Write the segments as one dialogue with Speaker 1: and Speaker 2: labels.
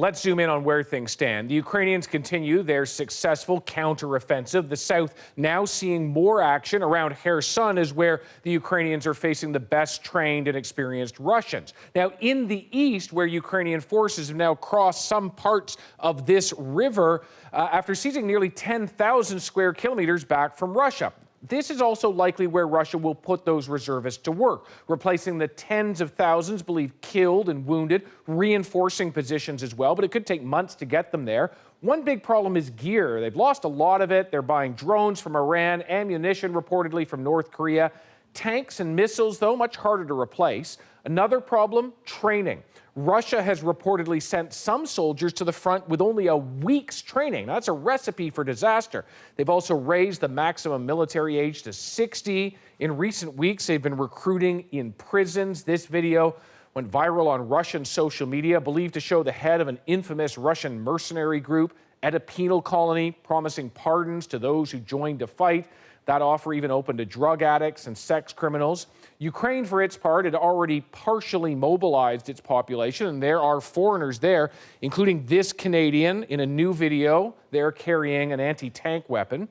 Speaker 1: Let's zoom in on where things stand. The Ukrainians continue their successful counteroffensive. The south now seeing more action. Around Kherson is where the Ukrainians are facing the best trained and experienced Russians. Now, in the east, where Ukrainian forces have now crossed some parts of this river after seizing nearly 10,000 square kilometers back from Russia. This is also likely where Russia will put those reservists to work, replacing the tens of thousands believed killed and wounded, reinforcing positions as well, but it could take months to get them there. One big problem is gear. They've lost a lot of it. They're buying drones from Iran, ammunition reportedly from North Korea. Tanks and missiles, though, much harder to replace. Another problem, training. Russia has reportedly sent some soldiers to the front with only a week's training. Now, that's a recipe for disaster. They've also raised the maximum military age to 60. In recent weeks, they've been recruiting in prisons. This video went viral on Russian social media, believed to show the head of an infamous Russian mercenary group at a penal colony, promising pardons to those who joined to fight. That offer even open to drug addicts and sex criminals. Ukraine, for its part, had already partially mobilized its population, and there are foreigners there, including this Canadian in a new video. They're carrying an anti-tank weapon.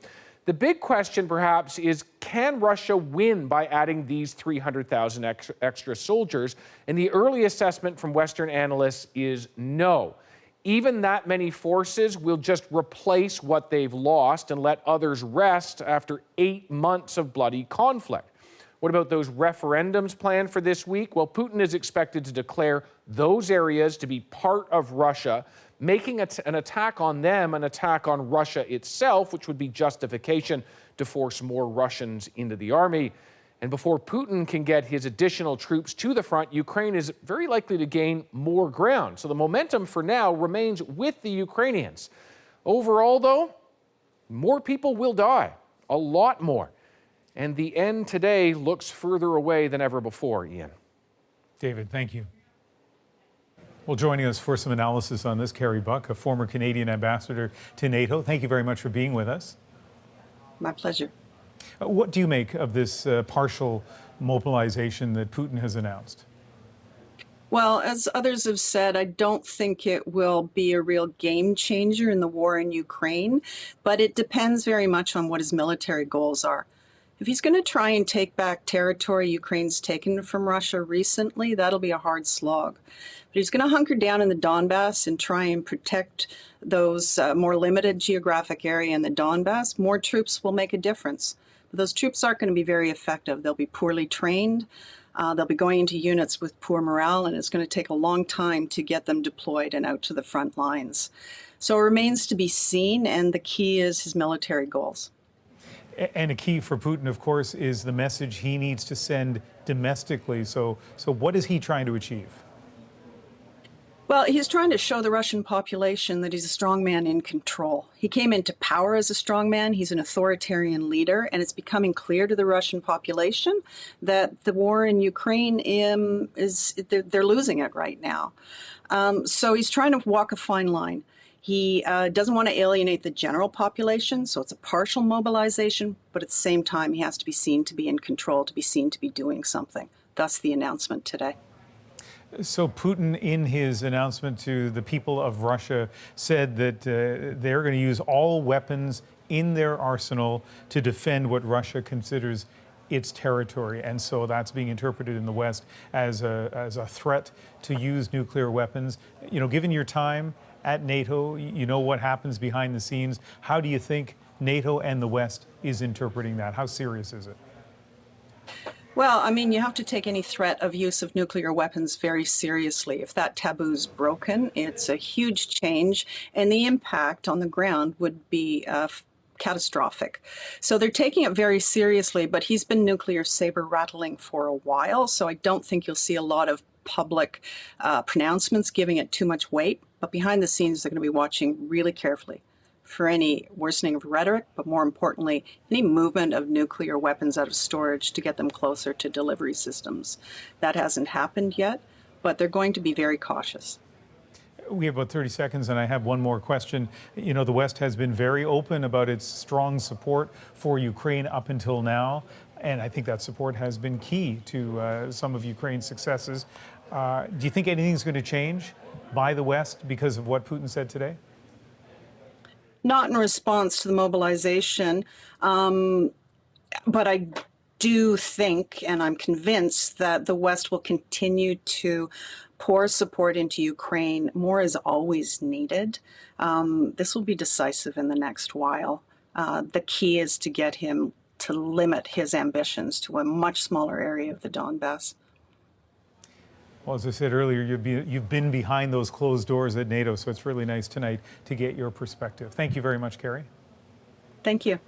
Speaker 1: The big question, perhaps, is can Russia win by adding these 300,000 extra soldiers? And the early assessment from Western analysts is no. Even that many forces will just replace what they've lost and let others rest after 8 months of bloody conflict. What about those referendums planned for this week? Well, Putin is expected to declare those areas to be part of Russia, making an attack on them an attack on Russia itself, which would be justification to force more Russians into the army. And before Putin can get his additional troops to the front, Ukraine is very likely to gain more ground. So the momentum for now remains with the Ukrainians. Overall, though, more people will die, a lot more. And the end today looks further away than ever before, Ian.
Speaker 2: David, thank you. Well, joining us for some analysis on this, Carrie Buck, a former Canadian ambassador to NATO. Thank you very much for being with us.
Speaker 3: My pleasure.
Speaker 2: What do you make of this partial mobilization that Putin has announced?
Speaker 3: Well, as others have said, I don't think it will be a real game changer in the war in Ukraine, but it depends very much on what his military goals are. If he's going to try and take back territory Ukraine's taken from Russia recently, that'll be a hard slog. But he's going to hunker down in the Donbass and try and protect those more limited geographic area in the Donbass. More troops will make a difference. But those troops aren't going to be very effective. They'll be poorly trained. They'll be going into units with poor morale, and it's going to take a long time to get them deployed and out to the front lines. So it remains to be seen, and the key is his military goals.
Speaker 2: And a key for Putin, of course, is the message he needs to send domestically. So what is he trying to achieve?
Speaker 3: Well, he's trying to show the Russian population that he's a strongman in control. He came into power as a strongman. He's an authoritarian leader, and it's becoming clear to the Russian population that the war in Ukraine they're losing it right now. So he's trying to walk a fine line. He doesn't want to alienate the general population, so it's a partial mobilization, but at the same time, he has to be seen to be in control, to be seen to be doing something. Thus the announcement today.
Speaker 2: So Putin, in his announcement to the people of Russia, said that they're going to use all weapons in their arsenal to defend what Russia considers its territory. And so that's being interpreted in the West as a threat to use nuclear weapons. You know, given your time at NATO, you know what happens behind the scenes. How do you think NATO and the West is interpreting that? How serious is it?
Speaker 3: Well, I mean, you have to take any threat of use of nuclear weapons very seriously. If that taboo's broken, it's a huge change, and the impact on the ground would be catastrophic. So they're taking it very seriously, but he's been nuclear saber rattling for a while, so I don't think you'll see a lot of public pronouncements giving it too much weight. But behind the scenes, they're going to be watching really carefully for any worsening of rhetoric, but more importantly, any movement of nuclear weapons out of storage to get them closer to delivery systems. That hasn't happened yet, but they're going to be very cautious.
Speaker 2: We have about 30 seconds, and I have one more question. You know, the West has been very open about its strong support for Ukraine up until now, and I think that support has been key to some of Ukraine's successes. Do you think anything's going to change by the West because of what Putin said today?
Speaker 3: Not in response to the mobilization, but I do think, and I'm convinced, that the West will continue to pour support into Ukraine. More is always needed. This will be decisive in the next while. The key is to get him to limit his ambitions to a much smaller area of the Donbass.
Speaker 2: Well, as I said earlier, you've been behind those closed doors at NATO, so it's really nice tonight to get your perspective. Thank you very much, Carrie.
Speaker 3: Thank you.